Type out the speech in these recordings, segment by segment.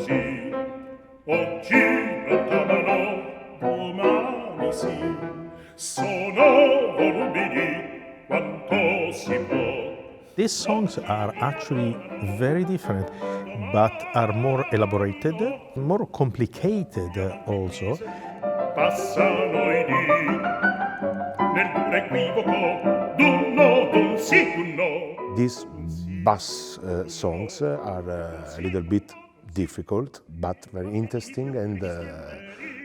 così, oggi lontano, domani sì, sono volubili quanto si può. These songs are actually very different, but are more elaborated, more complicated also. Passano i dì nel duro equivoco d'un no, d'un sì, d'un no. These bass songs are a little bit difficult, but very interesting, and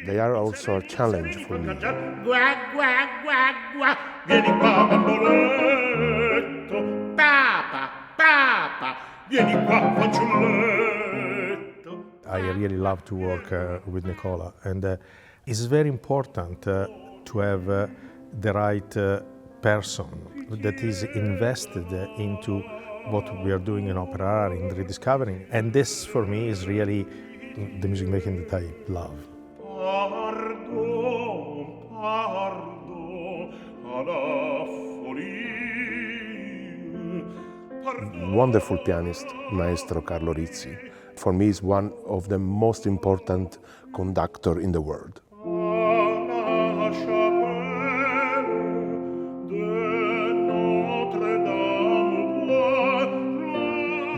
they are also a challenge for me. Gua, gua, gua, gua, vieni qua bamboletto, papa, papa, vieni qua fanciulletto. I really love to work with Nicola, and it's very important to have the right person that is invested into what we are doing in Opera Rara, in rediscovering. And this, for me, is really the music making that I love. Pardon, pardon, alla follia. Wonderful pianist, Maestro Carlo Rizzi. For me, is one of the most important conductor in the world.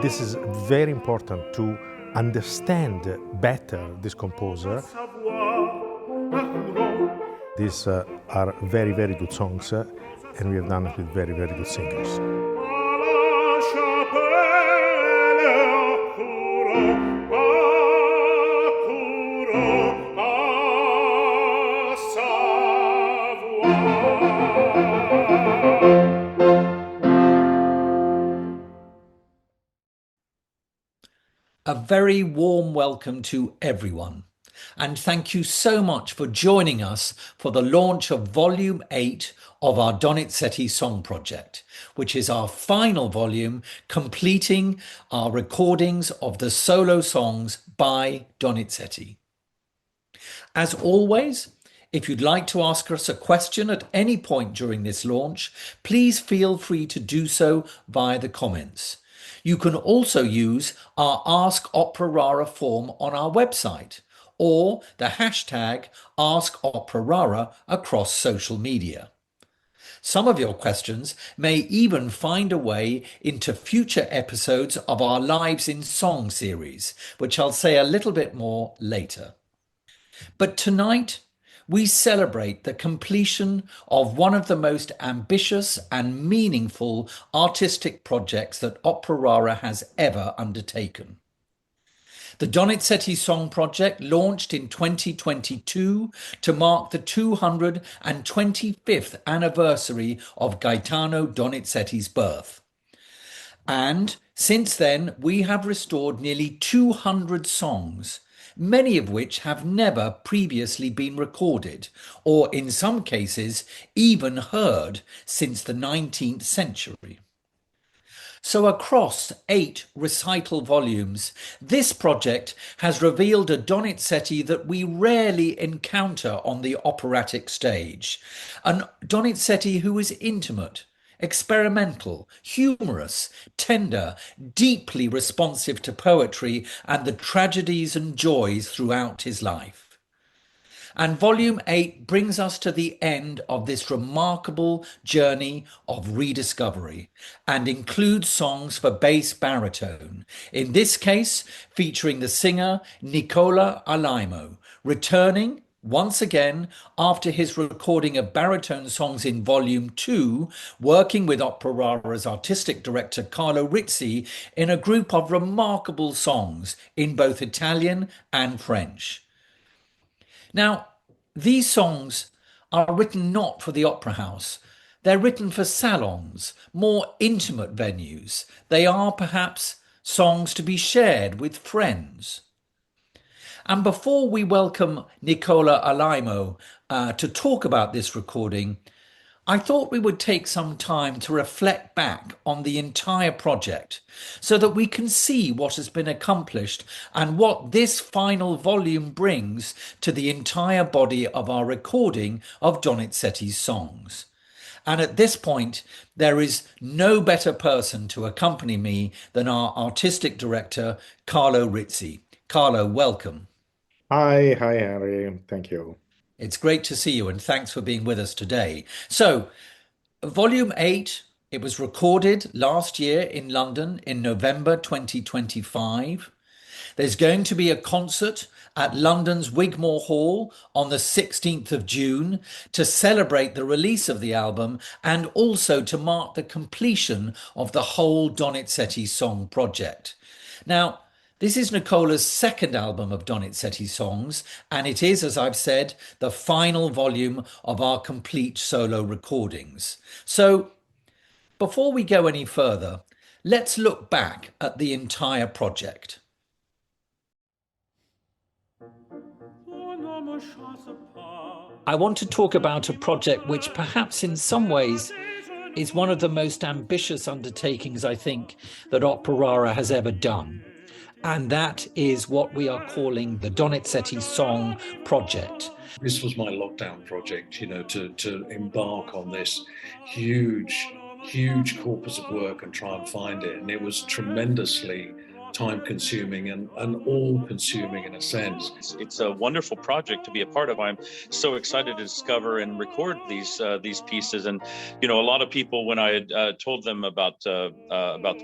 This is very important to understand better this composer. These are very, very good songs, and we have done it with very, very good singers. A very warm welcome to everyone, and thank you so much for joining us for the launch of Volume 8 of our Donizetti Song Project, which is our final volume completing our recordings of the solo songs by Donizetti. As always, if you'd like to ask us a question at any point during this launch, please feel free to do so via the comments. You can also use our Ask Opera Rara form on our website or the hashtag Ask Opera Rara across social media. Some of your questions may even find a way into future episodes of our Lives in Song series, which I'll say a little bit more later. But tonight, we celebrate the completion of one of the most ambitious and meaningful artistic projects that Opera Rara has ever undertaken. The Donizetti Song Project launched in 2022 to mark the 225th anniversary of Gaetano Donizetti's birth. And since then, we have restored nearly 200 songs, many of which have never previously been recorded, or in some cases, even heard since the 19th century. So across 8 recital volumes, this project has revealed a Donizetti that we rarely encounter on the operatic stage, an Donizetti who is intimate, experimental, humorous, tender, deeply responsive to poetry and the tragedies and joys throughout his life. And Volume 8 brings us to the end of this remarkable journey of rediscovery and includes songs for bass baritone, in this case featuring the singer Nicola Alaimo, returning once again after his recording of baritone songs in Volume 2, working with Opera Rara's artistic director Carlo Rizzi in a group of remarkable songs in both Italian and French. Now, these songs are written not for the opera house. They're written for salons, more intimate venues. They are perhaps songs to be shared with friends. And before we welcome Nicola Alaimo to talk about this recording, I thought we would take some time to reflect back on the entire project so that we can see what has been accomplished and what this final volume brings to the entire body of our recording of Donizetti's songs. And at this point, there is no better person to accompany me than our artistic director, Carlo Rizzi. Carlo, welcome. Hi, Harry. Thank you. It's great to see you and thanks for being with us today. So, Volume 8, it was recorded last year in London in November 2025. There's going to be a concert at London's Wigmore Hall on the 16th of June to celebrate the release of the album and also to mark the completion of the whole Donizetti song project. Now, this is Nicola's second album of Donizetti songs, and it is, as I've said, the final volume of our complete solo recordings. So, before we go any further, let's look back at the entire project. I want to talk about a project which perhaps in some ways is one of the most ambitious undertakings, I think, that Opera Rara has ever done. And that is what we are calling the Donizetti Song Project. This was my lockdown project, you know, to embark on this huge corpus of work and try and find it. And it was tremendously time-consuming and all-consuming in a sense. It's a wonderful project to be a part of. I'm so excited to discover and record these pieces. And you know, a lot of people, when I had told them about the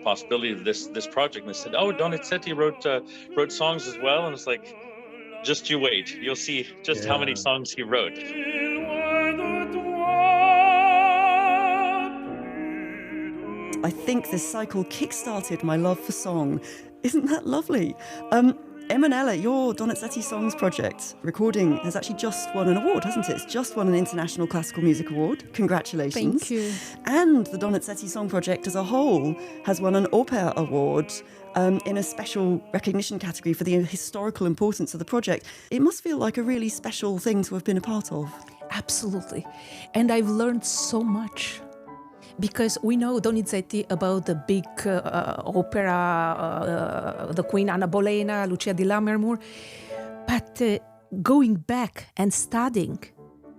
possibility of this project, they said, "Oh, Donizetti wrote songs as well." And it's like, just you wait, you'll see just how many songs he wrote. I think this cycle kick-started my love for song. Isn't that lovely? Emanuela, your Donizetti Songs project recording has actually just won an award, hasn't it? It's just won an International Classical Music Award. Congratulations. Thank you. And the Donizetti Song project as a whole has won an Opera Award in a special recognition category for the historical importance of the project. It must feel like a really special thing to have been a part of. Absolutely. And I've learned so much. Because we know Donizetti about the big opera, the Queen Anna Bolena, Lucia di Lammermoor, but going back and studying,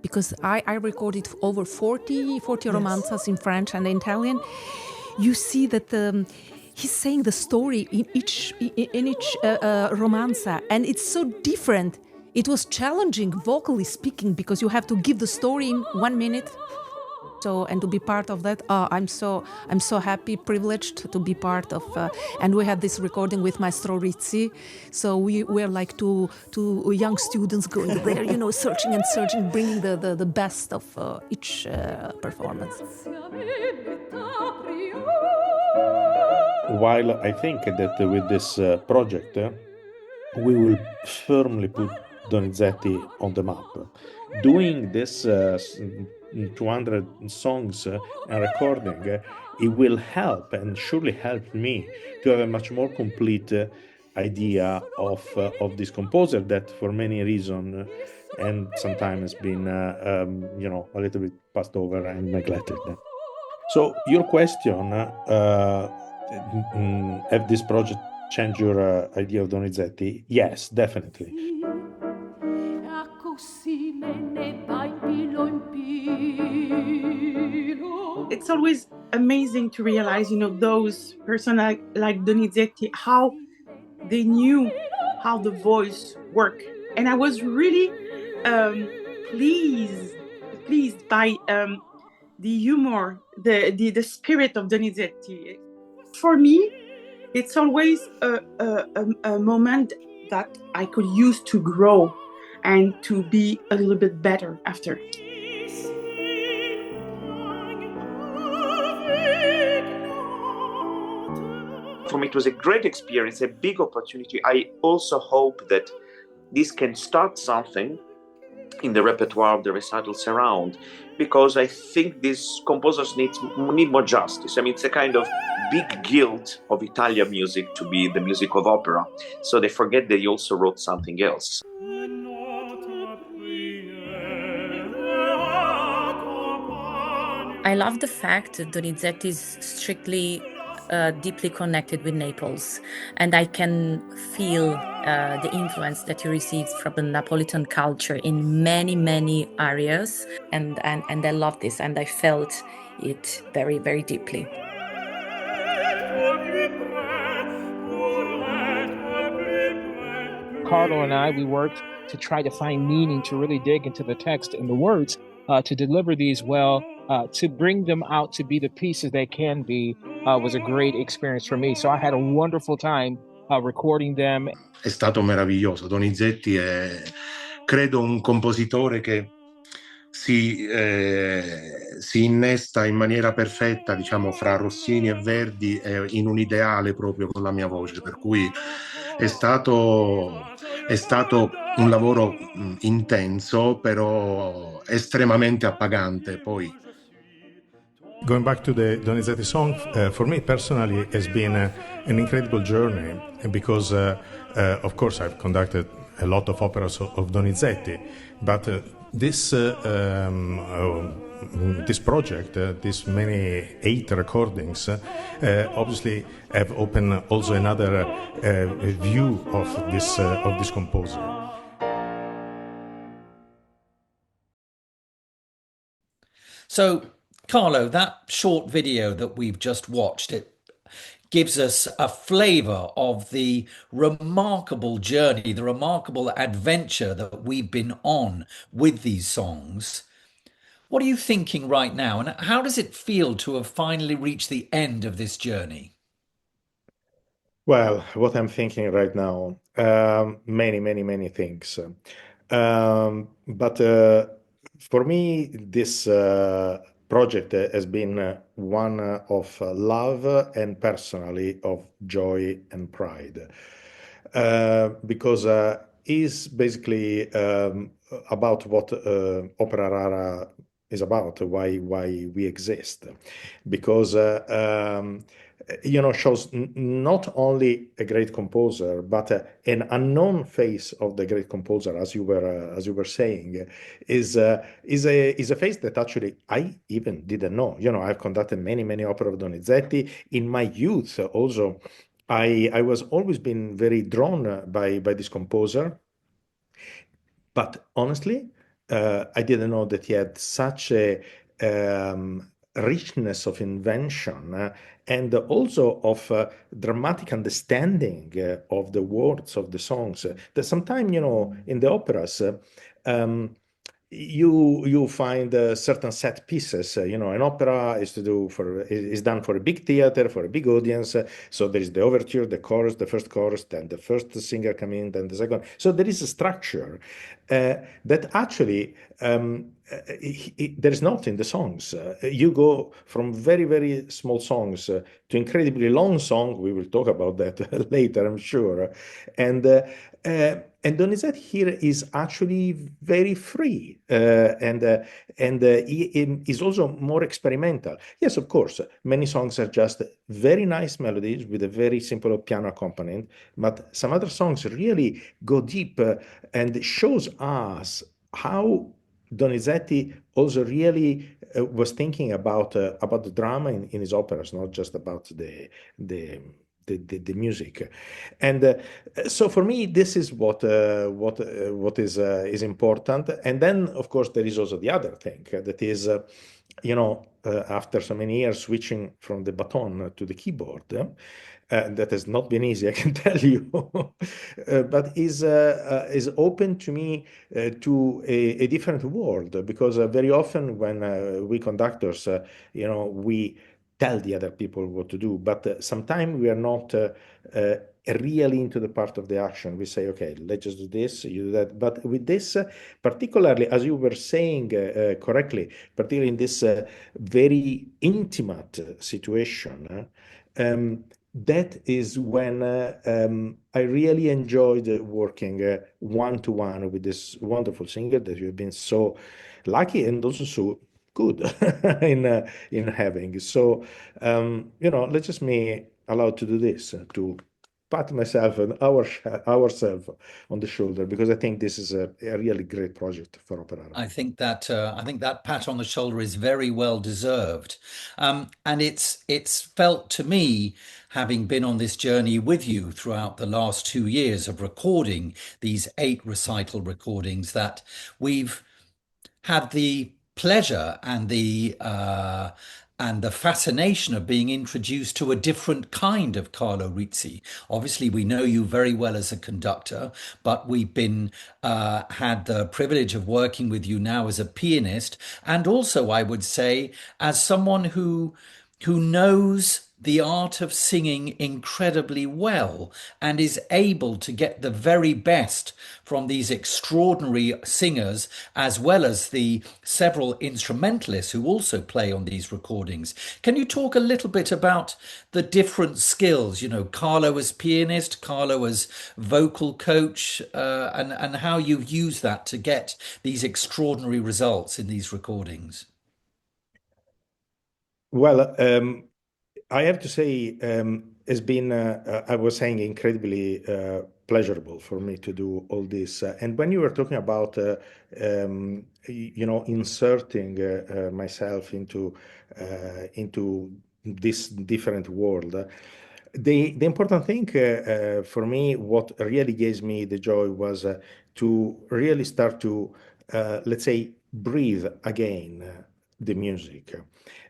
because I recorded over 40 romanzas in French and Italian, you see that he's saying the story in each romanza, and it's so different. It was challenging, vocally speaking, because you have to give the story in 1 minute. So, and to be part of that, I'm so happy, privileged to be part of. And we had this recording with Maestro Rizzi. So we're like two young students going there, you know, searching, bringing the best of each performance. While I think that with this project, we will firmly put Donizetti on the map. Doing this 200 songs and recording, it will help and surely help me to have a much more complete idea of this composer that for many reasons and sometimes has been a little bit passed over and neglected. So your question, have this project changed your idea of Donizetti? Yes, definitely. It's always amazing to realize, you know, those persons like Donizetti, how they knew how the voice worked. And I was really pleased by the humor, the spirit of Donizetti. For me, it's always a moment that I could use to grow and to be a little bit better after. For me, it was a great experience, a big opportunity. I also hope that this can start something in the repertoire of the recitals around, because I think these composers need more justice. I mean, it's a kind of big guilt of Italian music to be the music of opera. So they forget that he also wrote something else. I love the fact that Donizetti is strictly deeply connected with Naples, and I can feel the influence that he received from the Napolitan culture in many areas, and I love this, and I felt it very, very deeply. Carlo and I, we worked to try to find meaning, to really dig into the text and the words, to deliver these well, to bring them out to be the pieces they can be, was a great experience for me. So I had a wonderful time recording them. È stato meraviglioso. Donizetti è, credo, un compositore che si innesta in maniera perfetta, diciamo, fra Rossini e Verdi, in un ideale proprio con la mia voce, per cui è stato un lavoro intenso, però estremamente appagante. Poi, going back to the Donizetti song, for me personally has been an incredible journey because, of course, I've conducted a lot of operas of Donizetti, but this project, these many 8 recordings, obviously have opened also another view of this composer. So, Carlo, that short video that we've just watched, it gives us a flavour of the remarkable journey, the remarkable adventure that we've been on with these songs. What are you thinking right now, and how does it feel to have finally reached the end of this journey? Well, what I'm thinking right now, many things. But for me, this project has been one of love and personally of joy and pride. Because is basically about what Opera Rara is about, why we exist. Because shows not only a great composer, but an unknown face of the great composer, as you were saying, is a face that actually I even didn't know. I've conducted many opera of Donizetti in my youth. Also, I was always been very drawn by this composer, but honestly, I didn't know that he had such a richness of invention and also of dramatic understanding of the words of the songs. That sometimes, in the operas, you find certain set pieces. An opera is done for a big theater, for a big audience. So there is the overture, the chorus, the first chorus, then the first singer come in, then the second. So there is a structure that actually there is not in the songs. You go from very small songs to incredibly long song. We will talk about that later, I'm sure. And Donizetti here is actually very free, and he is also more experimental. Yes, of course, many songs are just very nice melodies with a very simple piano accompaniment, but some other songs really go deep and shows us how Donizetti also really was thinking about the drama in his operas, not just about the music. And so for me, this is what is important. And then, of course, there is also the other thing that is, after so many years switching from the baton to the keyboard, that has not been easy, I can tell you, but is open to me to a different world, because very often when we conductors, we tell the other people what to do, but sometimes we are not really into the part of the action. We say, okay, let's just do this, you do that. But with this, particularly, as you were saying correctly, particularly in this very intimate situation, that is when I really enjoyed working one-to-one with this wonderful singer that you have been so lucky and also so good in having. So, let's just me allowed to do this, to pat myself and ourselves on the shoulder, because I think this is a really great project for Opera. I think that pat on the shoulder is very well deserved, and it's felt to me, having been on this journey with you throughout the last 2 years of recording these 8 recital recordings, that we've had the pleasure and the and the fascination of being introduced to a different kind of Carlo Rizzi. Obviously, we know you very well as a conductor, but we've been had the privilege of working with you now as a pianist, and also, I would say, as someone who knows the art of singing incredibly well and is able to get the very best from these extraordinary singers, as well as the several instrumentalists who also play on these recordings. Can you talk a little bit about the different skills? You know, Carlo as pianist, Carlo as vocal coach, and how you use that to get these extraordinary results in these recordings? Well, I have to say, it's been, I was saying, incredibly pleasurable for me to do all this. And when you were talking about, inserting myself into this different world, the important thing for me, what really gave me the joy was to really start to, let's say, breathe again the music.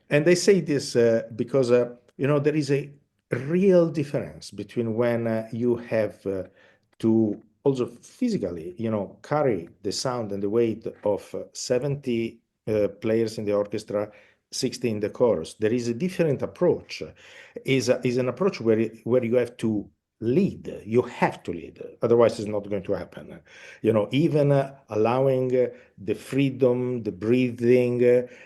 And I say this because, there is a real difference between when you have to also physically, carry the sound and the weight of 70 players in the orchestra, 60 in the chorus. There is a different approach. Is an approach where you have to lead. You have to lead. Otherwise, it's not going to happen. Even allowing the freedom, the breathing,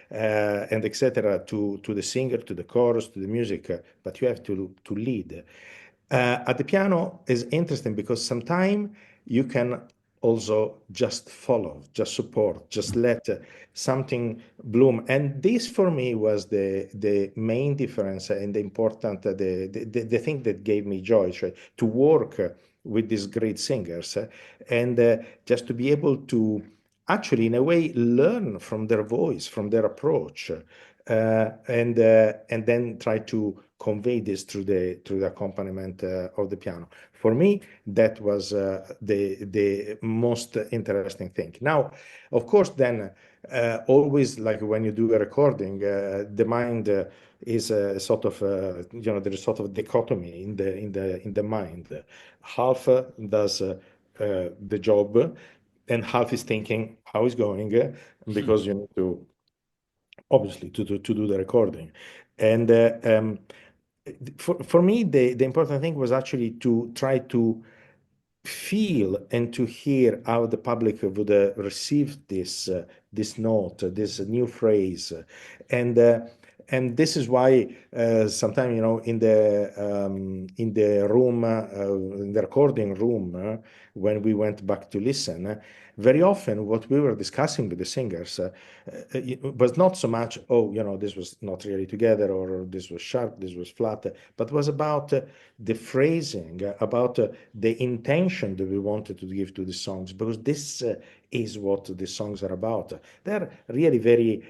and etc. to the singer, to the chorus, to the music, but you have to lead. At the piano is interesting because sometimes you can also just follow, just support, just let something bloom. And this for me was the main difference and the important, the thing that gave me joy, to work with these great singers and just to be able to actually, in a way, learn from their voice, from their approach, and then try to convey this through the accompaniment of the piano. For me, that was the most interesting thing. Now, of course, then always like when you do a recording, the mind is sort of there's sort of dichotomy in the mind. Half does the job, and half is thinking how it's going, because you need to obviously to do the recording. And for me, the important thing was actually to try to feel and to hear how the public would receive this note, this new phrase, and and this is why sometimes in the room, in the recording room, when we went back to listen, very often what we were discussing with the singers it was not so much, oh, this was not really together, or this was sharp, this was flat, but was about the phrasing, about the intention that we wanted to give to the songs, because this is what the songs are about. They're really very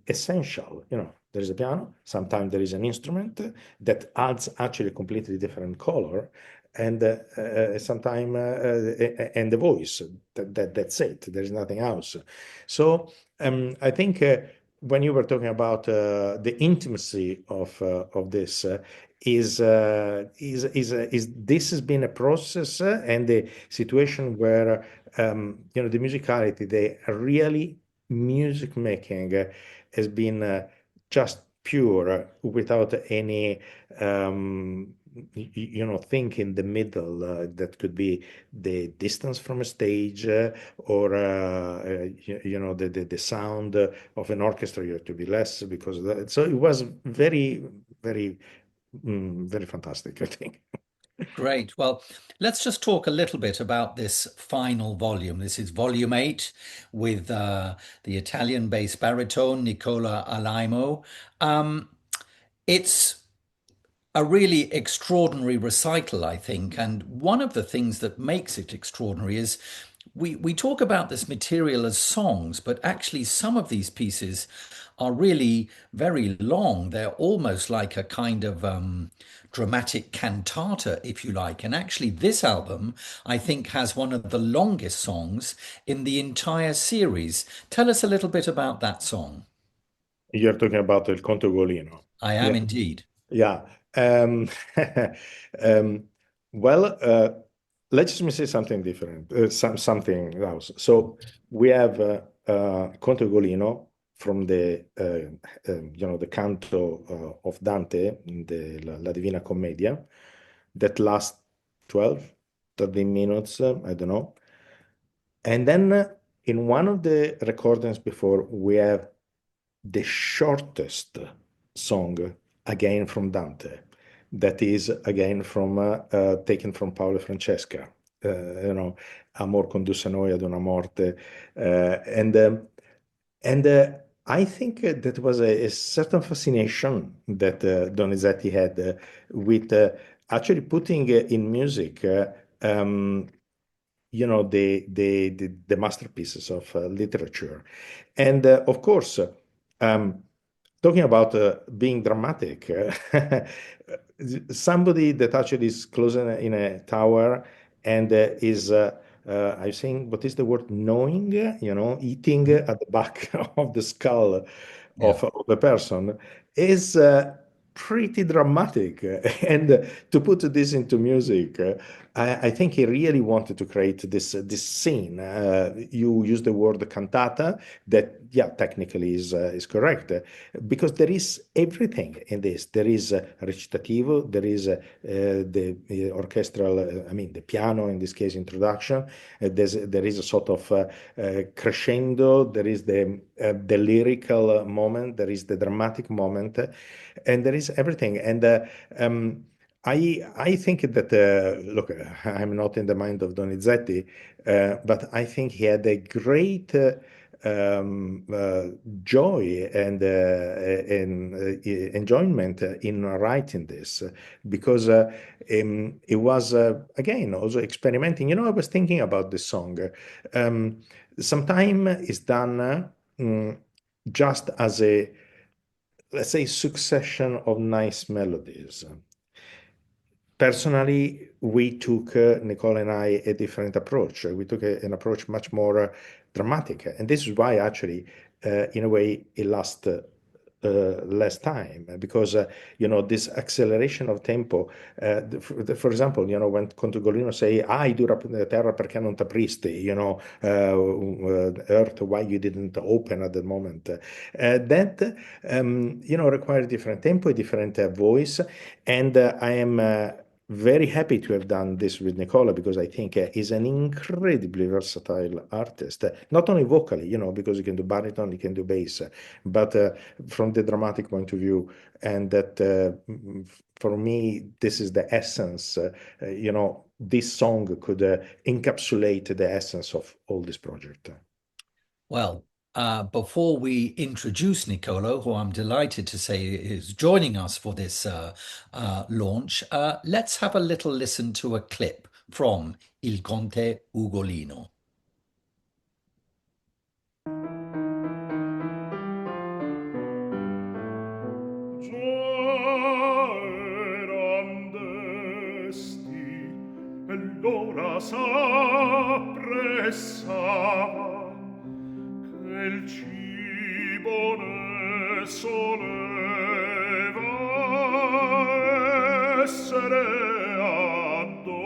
essential. There is a piano, sometimes there is an instrument that adds actually a completely different color, and sometimes and the voice. That's it. There is nothing else. So I think when you were talking about the intimacy of this, is this has been a process and a situation where the musicality, the really music making has been just pure, without any thing in the middle that could be the distance from a stage, or the sound of an orchestra. You have to be less because of that. So it was very, very, very fantastic, I think. Great. Well, let's just talk a little bit about this final volume. This is volume 8 with the Italian bass baritone Nicola Alaimo. It's a really extraordinary recital, I think. And one of the things that makes it extraordinary is we talk about this material as songs, but actually some of these pieces are really very long. They're almost like a kind of dramatic cantata, if you like. And actually, this album, I think, has one of the longest songs in the entire series. Tell us a little bit about that song. You're talking about Il Conte Ugolino. I am indeed. Yeah. Um, um, well, let's just say something different, something else. So we have Conte Ugolino from the the canto of Dante in the La Divina Commedia that lasts 12, 13 minutes, I don't know. And then in one of the recordings before, we have the shortest song again from Dante. That is again from taken from Paolo e Francesca. Amor condusse noi ad una morte, and I think that was a certain fascination that Donizetti had with actually putting in music. The masterpieces of literature. And of course, talking about being dramatic, somebody that actually is close in a tower and is, I think, what is the word, knowing, eating at the back of the skull of a person is pretty dramatic. And to put this into music, I think he really wanted to create this scene. You use the word cantata, that technically is correct, because there is everything in this. There is recitativo, there is the orchestral, the piano in this case introduction. There is a sort of crescendo. There is the lyrical moment. There is the dramatic moment, and there is everything. And I think that, look, I'm not in the mind of Donizetti, but I think he had a great joy and enjoyment in writing this, because it was, again, also experimenting. I was thinking about this song. Sometimes it's done just as a, let's say, succession of nice melodies. Personally, we took, Nicola and I, a different approach. We took an approach much more dramatic. And this is why, actually, in a way, it lasts less time, because this acceleration of tempo, for example, when Conte Ugolino say "Ai dura terra perché non t'apristi," earth, why you didn't open at the moment, that requires different tempo, a different voice. And I am very happy to have done this with Nicola, because I think he's an incredibly versatile artist, not only vocally, because he can do baritone, he can do bass, but from the dramatic point of view. And that, for me, this is the essence. This song could encapsulate the essence of all this project. Well, before we introduce Nicola, who I'm delighted to say is joining us for this launch, let's have a little listen to a clip from Il Conte Ugolino. E l'ora s'appressava, che il cibo ne soleva essere addotto,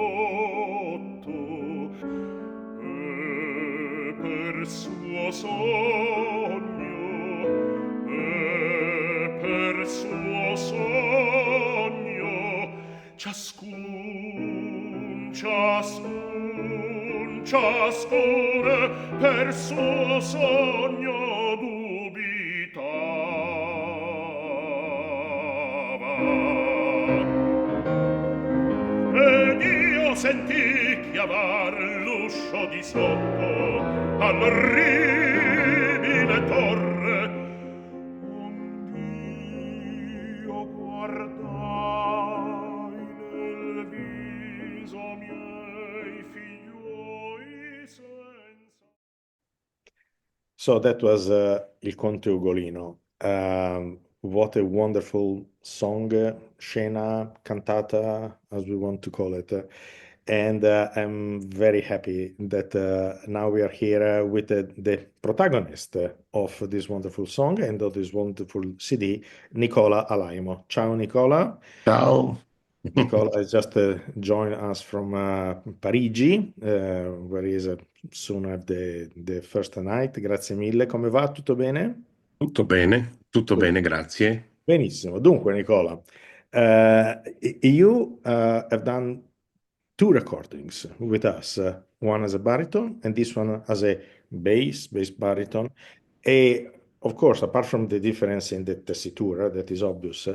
e per suo sogno, e per suo sogno, ciascun per suo sogno dubitava. Ed io sentì chiamar l'uscio di sotto all'orribile torre, ond'io guardai nel viso miei figliuoi senza. So that was Il Conte Ugolino. What a wonderful song, scena, cantata, as we want to call it. And I'm very happy that now we are here with the protagonist of this wonderful song and of this wonderful CD, Nicola Alaimo. Ciao, Nicola. Ciao. Nicola has just joined us from Parigi, where he is soon at the first night. Grazie mille. Come va? Tutto bene? Tutto bene, grazie. Benissimo. Dunque, Nicola, you have done two recordings with us, one as a baritone and this one as a bass baritone. And of course, apart from the difference in the tessitura, that is obvious,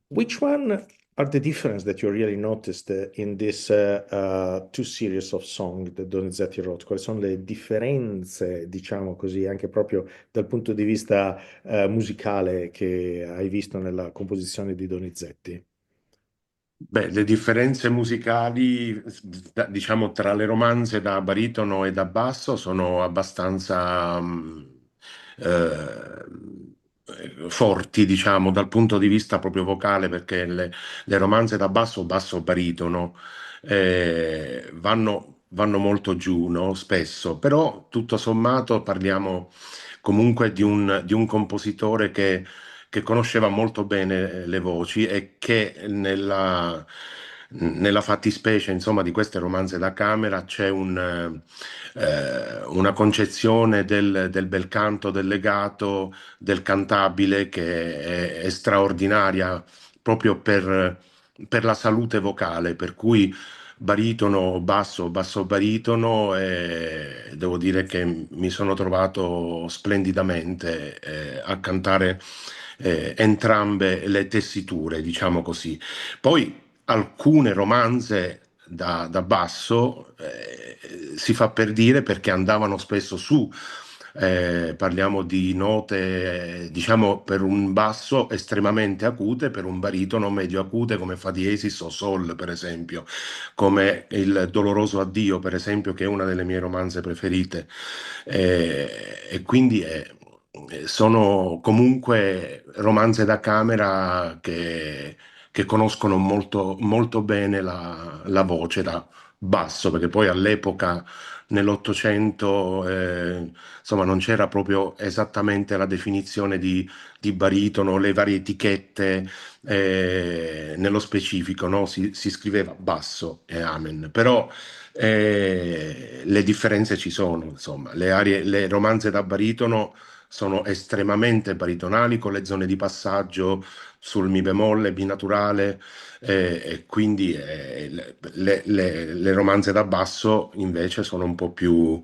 which one are the difference that you really noticed in this two series of song that Donizetti wrote? Quali sono le differenze, diciamo così, anche proprio dal punto di vista musicale che hai visto nella composizione di Donizetti? Beh, le differenze musicali, diciamo, tra le romanze da baritono e da basso sono abbastanza forti, diciamo, dal punto di vista proprio vocale, perché le romanze da basso, basso-baritono, vanno molto giù, no? Spesso, però tutto sommato parliamo comunque di un compositore che conosceva molto bene le voci e che nella fattispecie, insomma, di queste romanze da camera c'è una concezione del bel canto, del legato, del cantabile che è straordinaria proprio per la salute vocale, per cui baritono, basso, basso baritono e devo dire che mi sono trovato splendidamente a cantare entrambe le tessiture, diciamo così. Poi alcune romanze da basso si fa per dire perché andavano spesso su. Parliamo di note, diciamo, per un basso estremamente acute, per un baritono medio acute come fa diesis o sol, per esempio, come il Doloroso Addio, per esempio, che è una delle mie romanze preferite. E quindi sono comunque romanze da camera che conoscono molto, molto bene la voce da basso, perché poi all'epoca nell'Ottocento insomma non c'era proprio esattamente la definizione di baritono, le varie etichette nello specifico, no? Si scriveva basso e amen, però le differenze ci sono, insomma, le romanze da baritono sono estremamente baritonali con le zone di passaggio sul mi bemolle, binaturale, e quindi le romanze da basso invece sono un po' più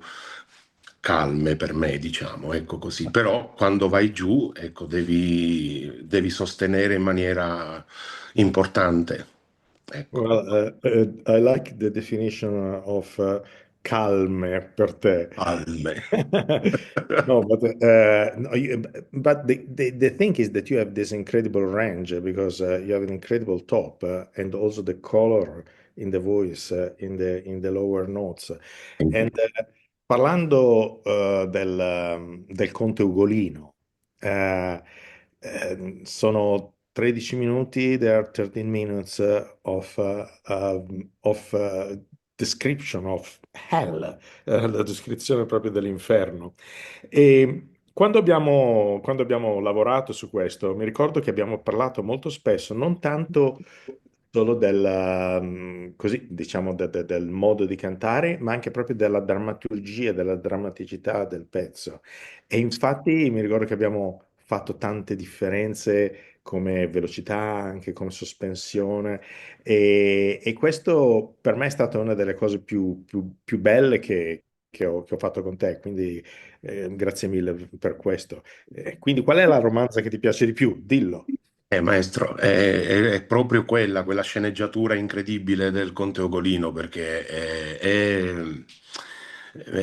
calme per me, diciamo, ecco così. Però quando vai giù, ecco, devi sostenere in maniera importante. Ecco. Well, I like the definition of calme per te. Calme. No, no, but the thing is that you have this incredible range because you have an incredible top and also the color in the voice, in the lower notes. And parlando del Conte Ugolino, sono 13 minuti, there are 13 minutes of description of hell, la descrizione proprio dell'inferno. E quando abbiamo lavorato su questo, mi ricordo che abbiamo parlato molto spesso, non tanto solo così, diciamo, del modo di cantare, ma anche proprio della drammaturgia, della drammaticità del pezzo. E infatti mi ricordo che abbiamo fatto tante differenze come velocità, anche come sospensione, e questo per me è stata una delle cose più belle che ho fatto con te, quindi grazie mille per questo. Quindi qual è la romanza che ti piace di più? Dillo. Maestro, è proprio quella sceneggiatura incredibile del Conte Ugolino, perché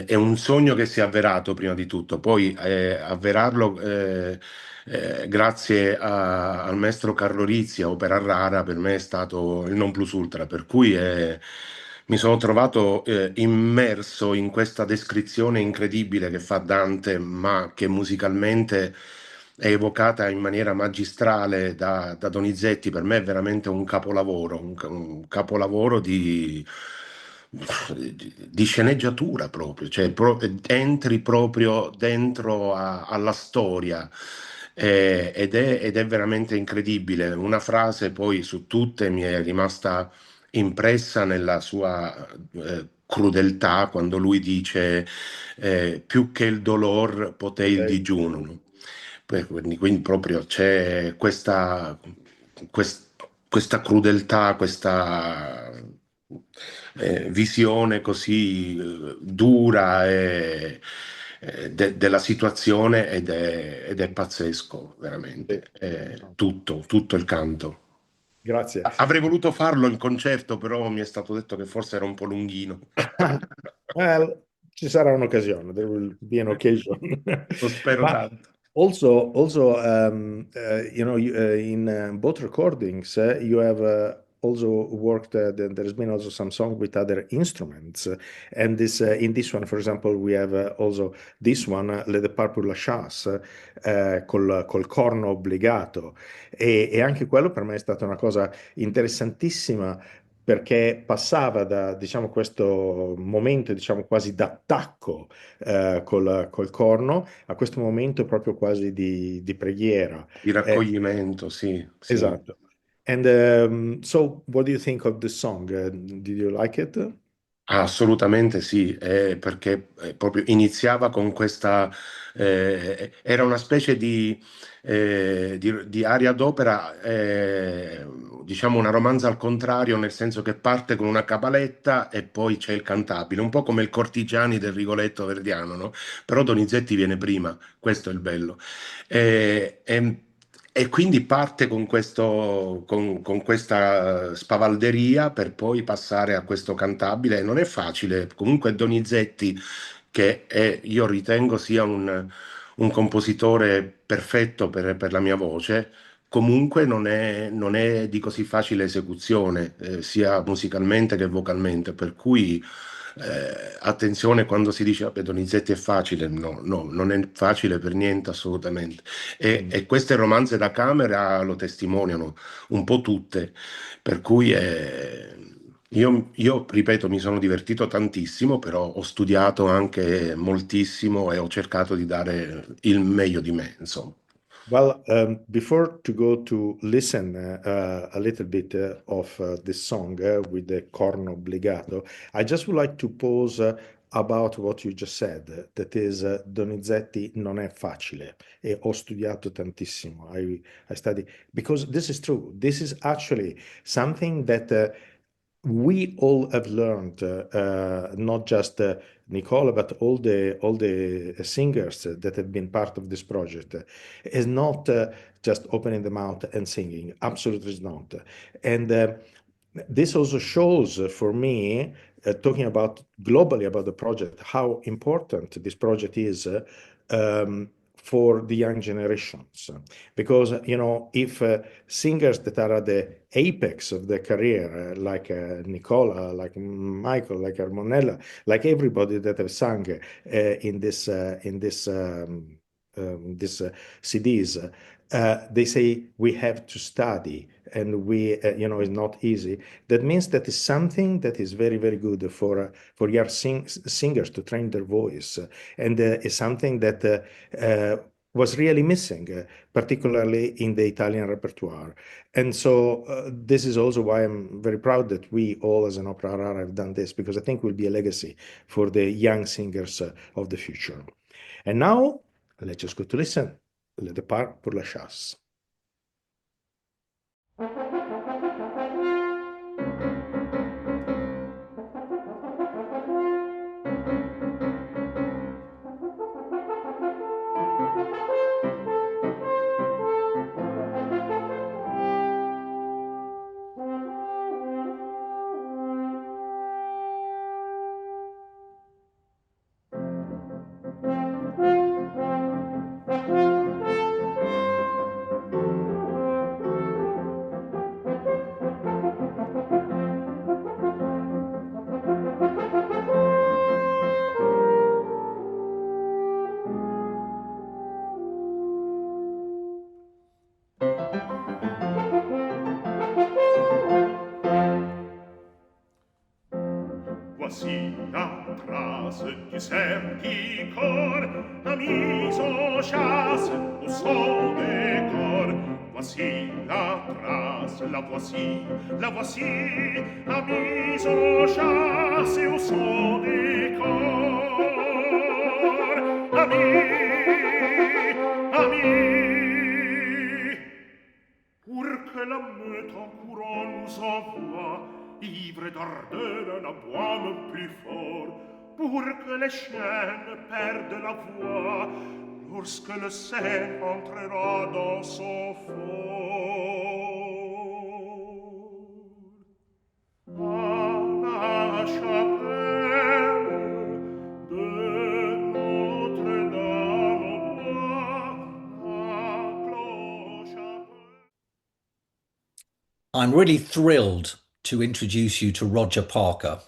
è un sogno che si è avverato prima di tutto, poi avverarlo grazie al maestro Carlo Rizzi a Opera Rara per me è stato il non plus ultra, per cui mi sono trovato immerso in questa descrizione incredibile che fa Dante, ma che musicalmente è evocata in maniera magistrale da Donizetti, per me è veramente un capolavoro, un capolavoro di sceneggiatura proprio, cioè entri proprio dentro alla storia. Ed è veramente incredibile. Una frase poi su tutte mi è rimasta impressa nella sua crudeltà, quando lui dice più che il dolor potei il digiuno, no? Quindi proprio c'è questa crudeltà, questa visione così dura della situazione, ed è pazzesco, veramente. Tutto il canto. Grazie. Avrei voluto farlo in concerto, però mi è stato detto che forse era un po' lunghino. Well, ci sarà un'occasione. There will be an occasion. Lo spero But tanto. also, in both recordings, you have also worked. There's been also some song with other instruments, and in this one, for example, we have also this one, Le Départ pour la chasse, col corno obbligato, e anche quello per me è stata una cosa interessantissima perché passava da, diciamo, questo momento, diciamo, quasi d'attacco col corno a questo momento proprio quasi di preghiera. Di raccoglimento, sì, sì. Esatto. And so, what do you think of this song? Did you like it? Assolutamente sì, perché proprio iniziava con questa, era una specie di aria d'opera, diciamo una romanza al contrario, nel senso che parte con una cabaletta e poi c'è il cantabile, un po' come il Cortigiani del Rigoletto verdiano, no? Però Donizetti viene prima, questo è il bello. E, e- e quindi parte con questa spavalderia per poi passare a questo cantabile. Non è facile. Comunque Donizetti, io ritengo sia un compositore perfetto per la mia voce, comunque non è di così facile esecuzione, sia musicalmente che vocalmente. Per cui attenzione quando si dice vabbè, Donizetti è facile, no, no, non è facile per niente, assolutamente. E queste romanze da camera lo testimoniano un po' tutte, per cui io, ripeto, mi sono divertito tantissimo, però ho studiato anche moltissimo e ho cercato di dare il meglio di me, insomma. Well, before to go to listen a little bit of this song with the corno obbligato, I just would like to pause about what you just said. That is, Donizetti non è facile e ho studiato tantissimo. I study because this is true. This is actually something that we all have learned, not just Nicola, but all the singers that have been part of this project, is not just opening the mouth and singing. Absolutely not. And this also shows for me, talking about globally about the project, how important this project is for the young generations. Because, if singers that are at the apex of their career, like Nicola, like Michael, like Armonella, like everybody that have sung in this CDs, they say we have to study, and it's not easy. That means that is something that is very, very good for young singers to train their voice, and is something that was really missing, particularly in the Italian repertoire. And so this is also why I'm very proud that we all as an opera Rara have done this, because I think it will be a legacy for the young singers of the future. And now, let's just go to listen. Le départ pour la chasse. voici la trace du serpicor, la mise en chasse au son des corps. Voici la trace, la voici, la mise en chasse au son des corps. Amis, pour que la meute en courant nous envoie, ivre d'ardeur aboiement plus fort, pour que les chiens ne perdent la voix, lorsque le cerf entrera dans son fort. À la chapelle de I'm really thrilled to introduce you to Roger Parker.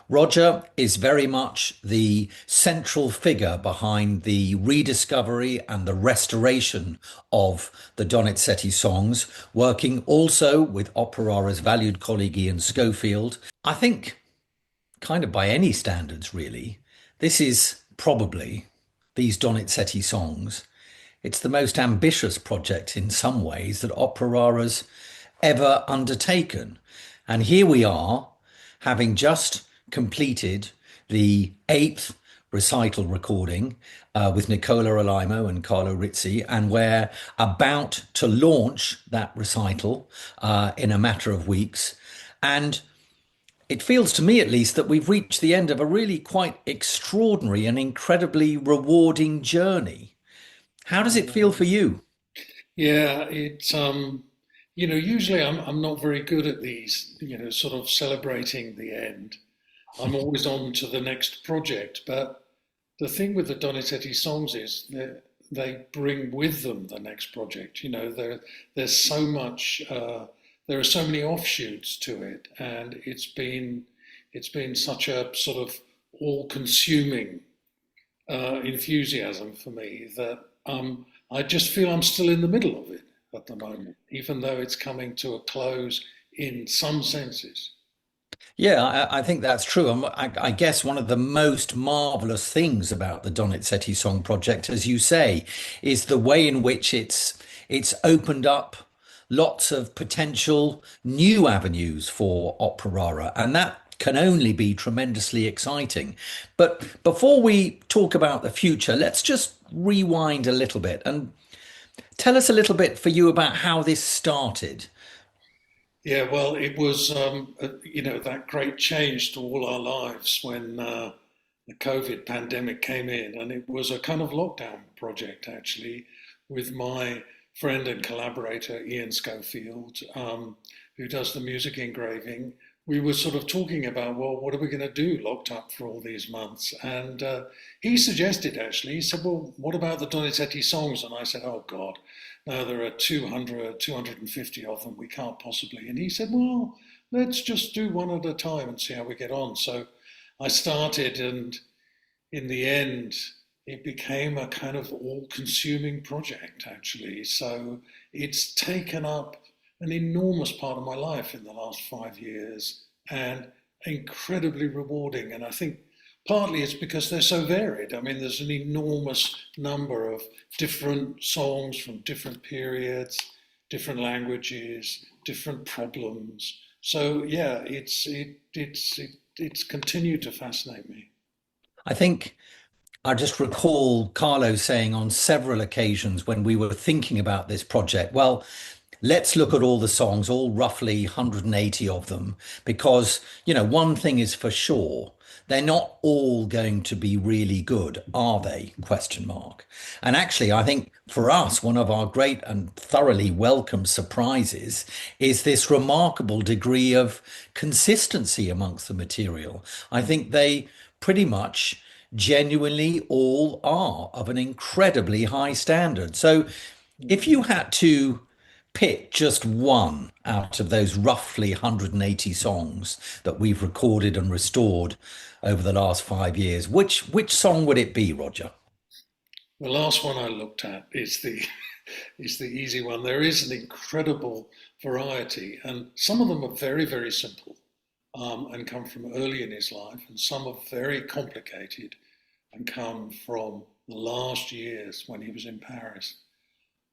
Roger is very much the central figure behind the rediscovery and the restoration of the Donizetti songs, working also with Operara's valued colleague Ian Schofield. I think, kind of by any standards really, this is probably, these Donizetti songs, it's the most ambitious project in some ways that Operara's ever undertaken. And here we are, having just completed the 8th recital recording with Nicola Alaimo and Carlo Rizzi, and we're about to launch that recital in a matter of weeks. And it feels to me, at least, that we've reached the end of a really quite extraordinary and incredibly rewarding journey. How does it feel for you? Yeah, it's usually I'm not very good at these, sort of celebrating the end. I'm always on to the next project. But the thing with the Donizetti songs is that they bring with them the next project. There's so much, there are so many offshoots to it, and it's been such a sort of all-consuming enthusiasm for me that I just feel I'm still in the middle of it at the moment, even though it's coming to a close in some senses. Yeah, I think that's true. I guess one of the most marvelous things about the Donizetti Song Project, as you say, is the way in which it's opened up lots of potential new avenues for Operara, and that can only be tremendously exciting. But before we talk about the future, let's just rewind a little bit and tell us a little bit for you about how this started. Yeah, well, it was, that great change to all our lives when the COVID pandemic came in. And it was a kind of lockdown project, actually, with my friend and collaborator, Ian Schofield, who does the music engraving. We were sort of talking about, well, what are we going to do locked up for all these months? And he suggested, actually, he said, well, what about the Donizetti songs? And I said, oh, God. Now there are 200, 250 of them. We can't possibly. And he said, well, let's just do one at a time and see how we get on. So I started, and in the end, it became a kind of all-consuming project, actually. So it's taken up an enormous part of my life in the last 5 years, and incredibly rewarding. And I think partly it's because they're so varied. I mean, there's an enormous number of different songs from different periods, different languages, different problems. So yeah, it's continued to fascinate me. I think I just recall Carlo saying on several occasions when we were thinking about this project, well, let's look at all the songs, all roughly 180 of them, because, one thing is for sure, they're not all going to be really good, are they? Question mark. And actually, I think for us, one of our great and thoroughly welcome surprises is this remarkable degree of consistency amongst the material. I think they pretty much genuinely all are of an incredibly high standard. So if you had to pick just one out of those roughly 180 songs that we've recorded and restored over the last 5 years, which song would it be, Roger? The last one I looked at is the easy one. There is an incredible variety, and some of them are very, very simple. and come from early in his life, and some are very complicated and come from the last years when he was in Paris.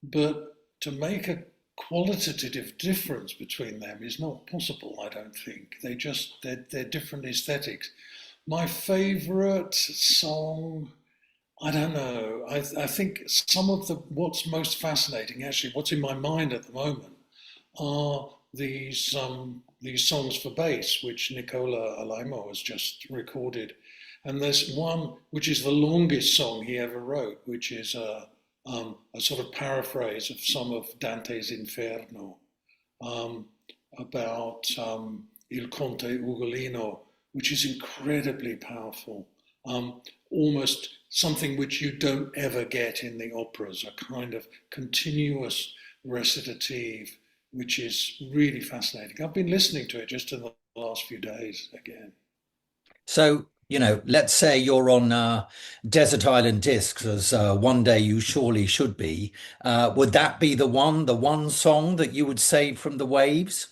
But to make a qualitative difference between them is not possible, I don't think. They're different aesthetics. My favorite song, I don't know. I think some of what's most fascinating, actually, what's in my mind at the moment, are these songs for bass, which Nicola Alaimo has just recorded. And there's one which is the longest song he ever wrote, which is a sort of paraphrase of some of Dante's Inferno, about Il Conte Ugolino, which is incredibly powerful, almost something which you don't ever get in the operas, a kind of continuous recitative, which is really fascinating. I've been listening to it just in the last few days again. So, let's say you're on Desert Island Discs, as one day you surely should be. Would that be the one song that you would save from the waves?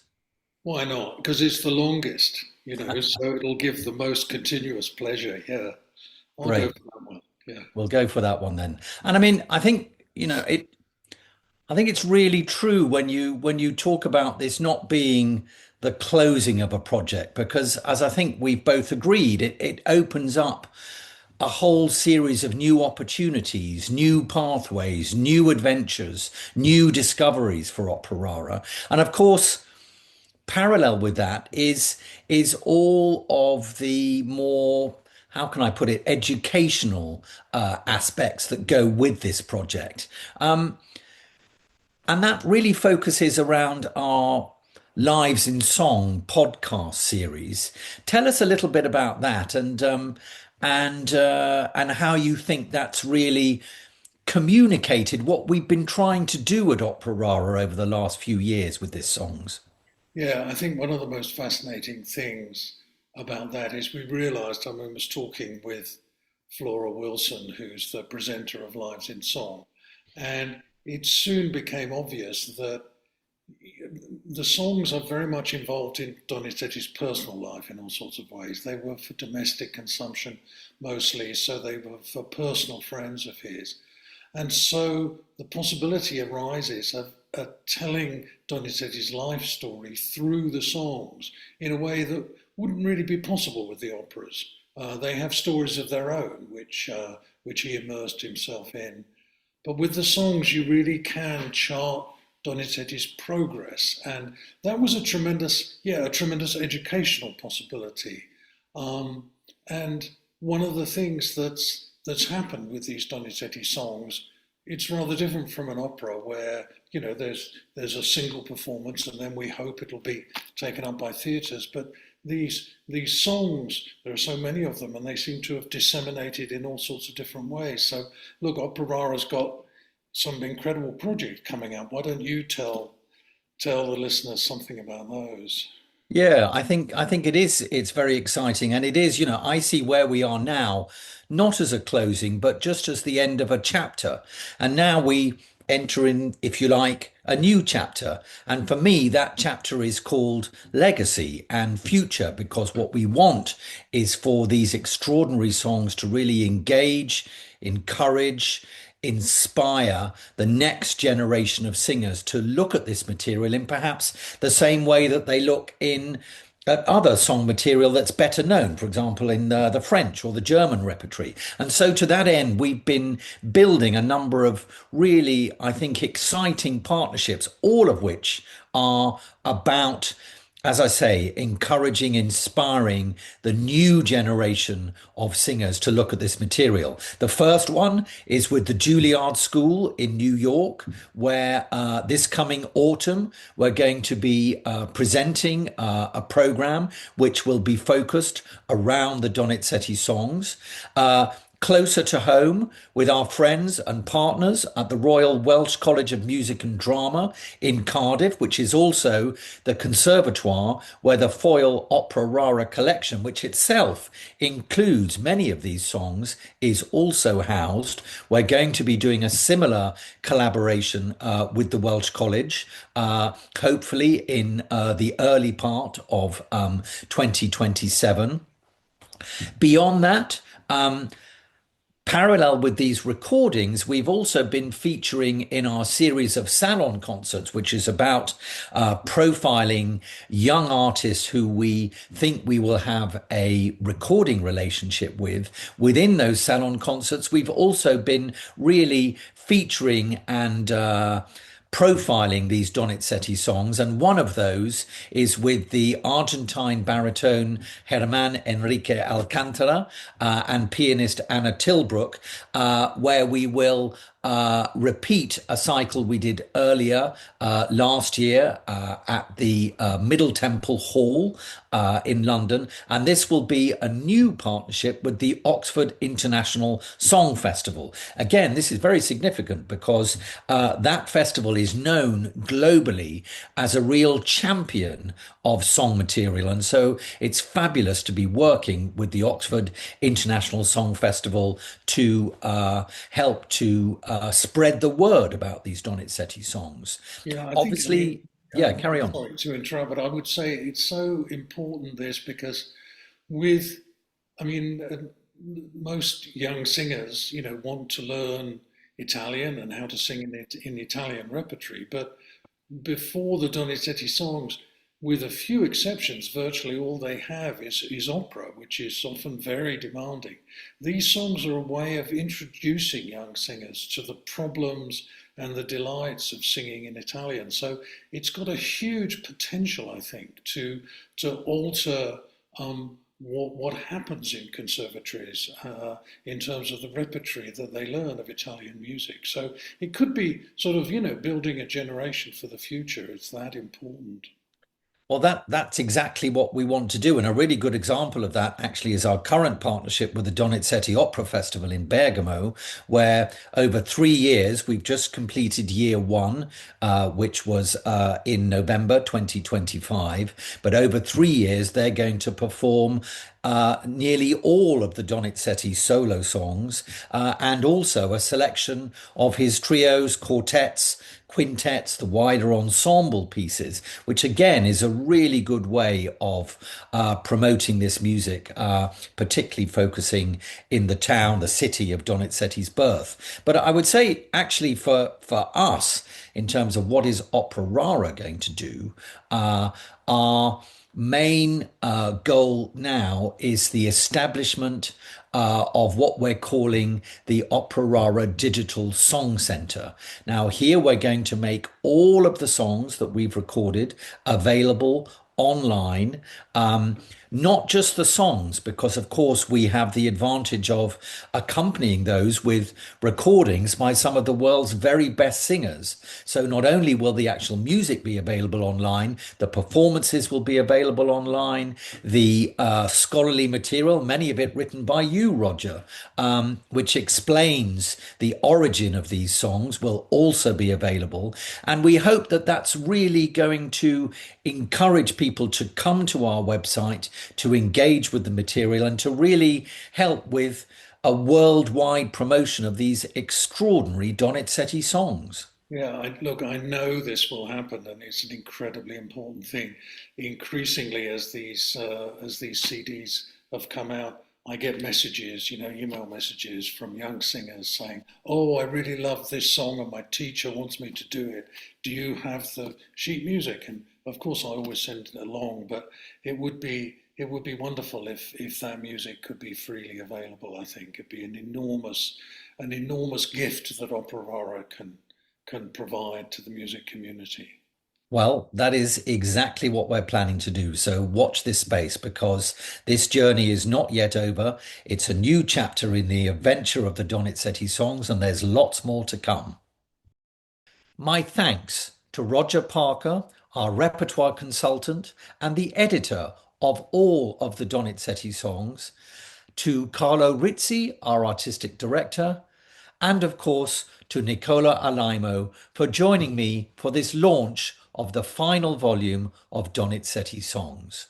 Why not? Because it's the longest, so it'll give the most continuous pleasure. Yeah, I'll Great. go for that one. Yeah. We'll go for that one then. And I mean, I think, I think it's really true when you talk about this not being the closing of a project, because as I think we've both agreed, it opens up a whole series of new opportunities, new pathways, new adventures, new discoveries for Opera Rara. And of course, parallel with that is all of the more, how can I put it, educational aspects that go with this project. And that really focuses around our Lives in Song podcast series. Tell us a little bit about that, and how you think that's really communicated what we've been trying to do at Opera Rara over the last few years with these songs. Yeah, I think one of the most fascinating things about that is we realised, I was talking with Flora Wilson, who's the presenter of Lives in Song, and it soon became obvious that the songs are very much involved in Donizetti's personal life in all sorts of ways. They were for domestic consumption mostly, so they were for personal friends of his. And so the possibility arises of telling Donizetti's life story through the songs in a way that wouldn't really be possible with the operas. They have stories of their own, which he immersed himself in. But with the songs, you really can chart Donizetti's progress, and that was a tremendous educational possibility. And one of the things that's happened with these Donizetti songs, it's rather different from an opera where there's a single performance and then we hope it'll be taken up by theatres. But these songs, there are so many of them, and they seem to have disseminated in all sorts of different ways. So look, Opera Rara's got some incredible project coming up. Why don't you tell the listeners something about those? Yeah, I think it's very exciting, and it is, I see where we are now, not as a closing, but just as the end of a chapter. And now we enter in, if you like, a new chapter. And for me, that chapter is called Legacy and Future, because what we want is for these extraordinary songs to really engage, encourage, inspire the next generation of singers to look at this material in perhaps the same way that they look at other song material that's better known, for example, in the French or the German repertory. And so to that end, we've been building a number of really, I think, exciting partnerships, all of which are about, as I say, encouraging, inspiring the new generation of singers to look at this material. The first one is with the Juilliard School in New York, where this coming autumn, we're going to be presenting a program which will be focused around the Donizetti songs. closer to home with our friends and partners at the Royal Welsh College of Music and Drama in Cardiff, which is also the conservatoire where the Foyle Opera Rara collection, which itself includes many of these songs, is also housed. We're going to be doing a similar collaboration with the Welsh College, hopefully in the early part of 2027. Beyond that, parallel with these recordings, we've also been featuring in our series of salon concerts, which is about profiling young artists who we think we will have a recording relationship with. Within those salon concerts, we've also been really featuring and profiling these Donizetti songs, and one of those is with the Argentine baritone Germán Enrique Alcántara and pianist Anna Tilbrook, where we will repeat a cycle we did earlier last year at the Middle Temple Hall in London. And this will be a new partnership with the Oxford International Song Festival. Again, this is very significant because that festival is known globally as a real champion of song material. And so it's fabulous to be working with the Oxford International Song Festival to help to spread the word about these Donizetti songs. Yeah, Obviously, carry on. Sorry to interrupt, but I would say it's so important this because with, I mean, most young singers, want to learn Italian and how to sing in Italian repertory, but before the Donizetti songs, with a few exceptions, virtually all they have is opera, which is often very demanding. These songs are a way of introducing young singers to the problems and the delights of singing in Italian. So it's got a huge potential, I think, to alter what happens in conservatories in terms of the repertory that they learn of Italian music. So it could be sort of, building a generation for the future. It's that important. Well, that's exactly what we want to do. And a really good example of that actually is our current partnership with the Donizetti Opera Festival in Bergamo, where over 3 years, we've just completed year one, which was in November 2025. But over 3 years, they're going to perform nearly all of the Donizetti solo songs and also a selection of his trios, quartets, quintets, the wider ensemble pieces, which again is a really good way of promoting this music, particularly focusing in the town, the city of Donizetti's birth. But I would say actually for us, in terms of what is Opera Rara going to do, our main goal now is the establishment of what we're calling the Opera Rara Digital Song Centre. Now, here we're going to make all of the songs that we've recorded available online, not just the songs, because of course we have the advantage of accompanying those with recordings by some of the world's very best singers. So not only will the actual music be available online, the performances will be available online, the scholarly material, many of it written by you, Roger, which explains the origin of these songs, will also be available. And we hope that that's really going to encourage people to come to our website, to engage with the material, and to really help with a worldwide promotion of these extraordinary Donizetti songs. Yeah, look, I know this will happen, and it's an incredibly important thing. Increasingly, as these CDs have come out, I get messages, email messages from young singers saying, "Oh, I really love this song, and my teacher wants me to do it. Do you have the sheet music?" And of course, I always send it along, but it would be wonderful if that music could be freely available. I think it'd be an enormous gift that Opera Rara can provide to the music community. Well, that is exactly what we're planning to do. So watch this space, because this journey is not yet over. It's a new chapter in the adventure of the Donizetti songs, and there's lots more to come. My thanks to Roger Parker, our repertoire consultant and the editor of all of the Donizetti songs, to Carlo Rizzi, our artistic director, and of course to Nicola Alaimo for joining me for this launch of the final volume of Donizetti songs.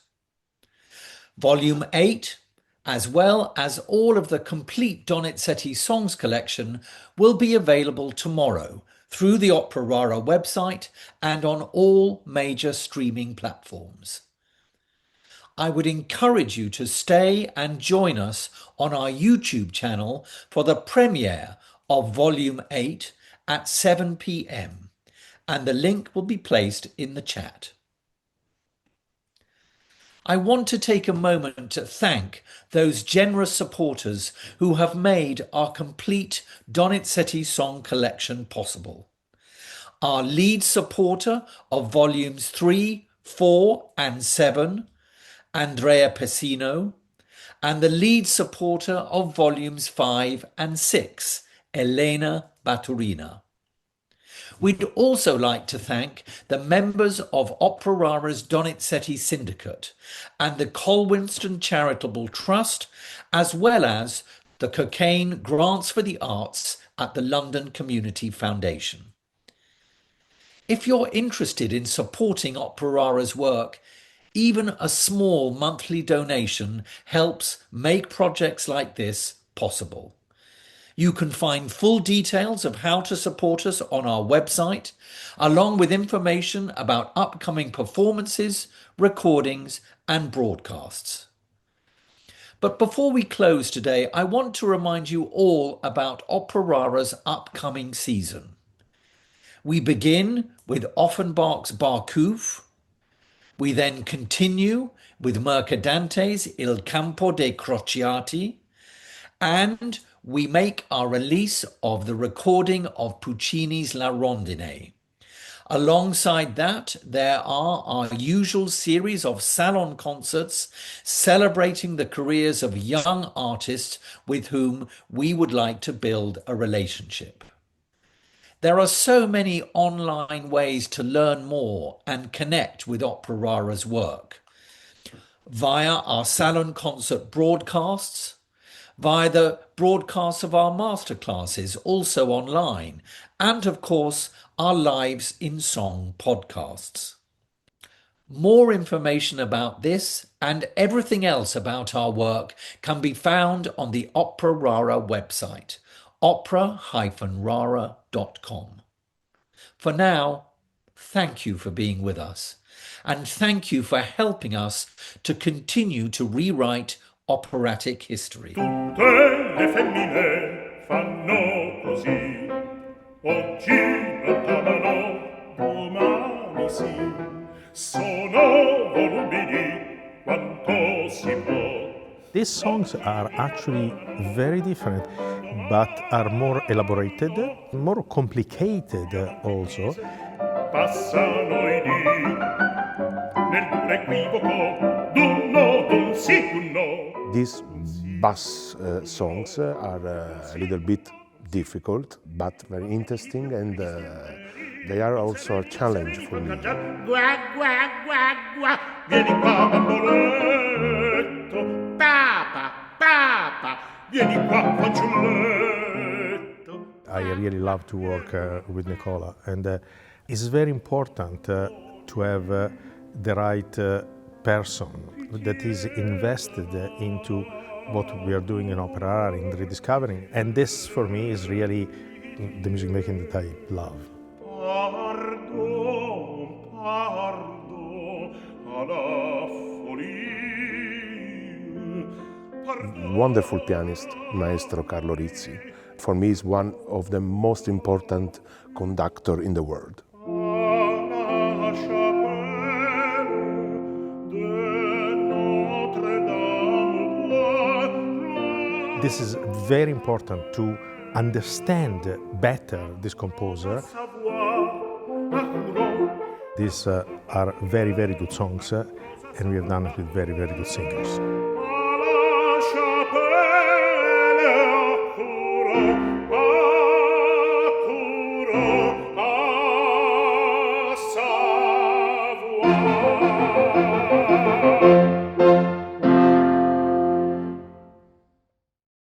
Volume 8, as well as all of the complete Donizetti songs collection, will be available tomorrow through the Opera Rara website and on all major streaming platforms. I would encourage you to stay and join us on our YouTube channel for the premiere of Volume 8 at 7 p.m, and the link will be placed in the chat. I want to take a moment to thank those generous supporters who have made our complete Donizetti song collection possible. Our lead supporter of volumes 3, 4 and 7, Andrea Pessino, and the lead supporter of volumes 5 and 6, Elena Baturina. We'd also like to thank the members of Opera Rara's Donizetti Syndicate and the Colwinston Charitable Trust, as well as the Cocaine Grants for the Arts at the London Community Foundation. If you're interested in supporting Opera Rara's work, even a small monthly donation helps make projects like this possible. You can find full details of how to support us on our website, along with information about upcoming performances, recordings, and broadcasts. But before we close today, I want to remind you all about Opera Rara's upcoming season. We begin with Offenbach's Barcouf. We then continue with Mercadante's Il Campo dei Crociati, and we make our release of the recording of Puccini's La Rondine. Alongside that, there are our usual series of salon concerts celebrating the careers of young artists with whom we would like to build a relationship. There are so many online ways to learn more and connect with Opera Rara's work. Via our salon concert broadcasts, via the broadcasts of our masterclasses, also online, and of course, our Lives in Song podcasts. More information about this and everything else about our work can be found on the Opera Rara website, opera-rara.com. For now, thank you for being with us, and thank you for helping us to continue to rewrite operatic history. Tutte le femmine fanno così, oggi lontano, domani sì, sono volubili quanto si può. These songs are actually very different, but are more elaborated, more complicated also. Passano i dì nel duro equivoco d'un no, d'un sì, d'un no. These bass songs are a little bit difficult, but very interesting, and they are also a challenge for me. Gua, gua, gua, gua, vieni qua bamboletto, papa, papa, vieni qua fanciulletto. I really love to work with Nicola, and it's very important to have the right person that is invested into what we are doing in Opera Rara, in rediscovering. And this, for me, is really the music making that I love. Pardon, pardon, alla follia. Wonderful pianist, Maestro Carlo Rizzi. For me, is one of the most important conductor in the world. La chapelle de Notre-Dame. This is very important to understand better this composer. These are very, very good songs, and we have done it with very, very good singers.